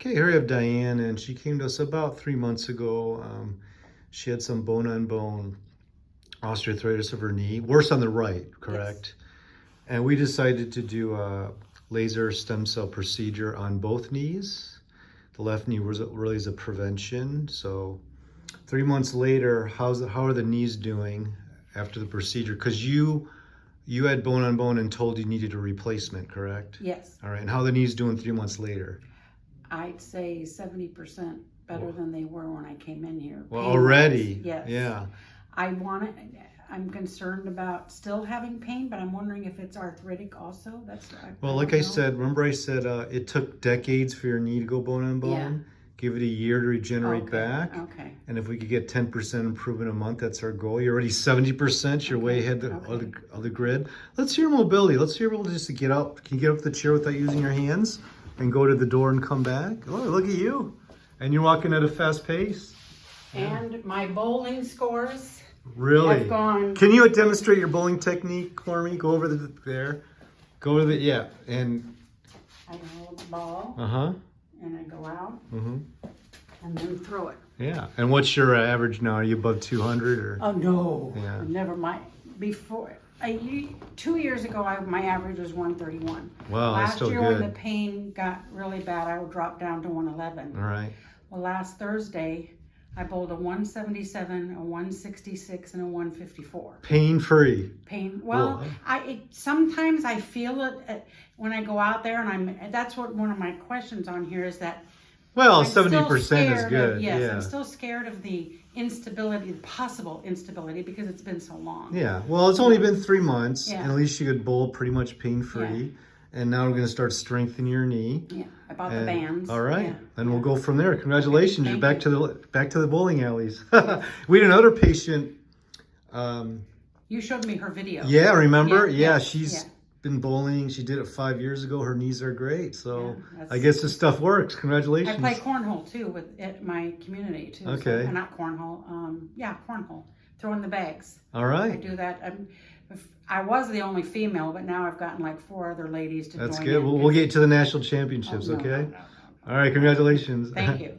Okay, here we have Diane, and she came to us about 3 months ago. She had some bone-on-bone osteoarthritis of her knee, worse on the right, correct? Yes. And we decided to do a laser stem cell procedure on both knees. The left knee was really as a prevention. So 3 months later, how are the knees doing after the procedure? Because you had bone-on-bone and told you needed a replacement, correct? Yes. All right, and how are the knees doing 3 months later? I'd say 70% better than they were when I came in here. Well, already? Yes. Yeah. I'm concerned about still having pain, but I'm wondering if it's arthritic also. Well, like I said, remember I said it took decades for your knee to go bone on bone? Yeah. Give it a year to regenerate back. Okay. And if we could get 10% improvement a month, that's our goal. You're already 70%. You're way ahead of the grid. Let's hear mobility. Let's hear able just to get up. Can you get up the chair without using your hands and go to the door and come back? Oh, look at you. And you're walking at a fast pace. And my bowling scores really have gone. Can you demonstrate your bowling technique for me? Go over there. Go to the, and I hold the ball. Uh-huh. And I go out. Mm-hmm. And then throw it. Yeah. And what's your average now? Are you above 200 or? Oh no. Yeah. Never mind. Before 2 years ago, my average was 131. Wow, that's still good. Last year, when the pain got really bad, I dropped down to 111. All right. Well, last Thursday, I bowled a 177, a 166, and a 154. Pain-free. Well, sometimes I feel it when I go out there, and that's what one of my questions on here is that. Well, 70% is good. Yes, yeah. I'm still scared of the instability, the possible instability, because it's been so long. Yeah, well, it's only been 3 months, Yeah. and at least you could bowl pretty much pain-free. Yeah. And now we're going to start strengthening your knee. Yeah, I bought the bands. All right, yeah. and we'll go from there. Congratulations, you're back you. to the bowling alleys. We had another patient. You showed me her video. Yeah, remember? Yeah, she's been bowling. She did it 5 years ago. Her knees are great, so I Yeah, guess this stuff works. Congratulations. I play cornhole too at my community too. Okay. So, not cornhole. Cornhole. Throwing the bags. All right. I do that. I was the only female, but now I've gotten like 4 other ladies to join. That's good. We'll get to the national championships, okay? No. All right, congratulations. Thank you.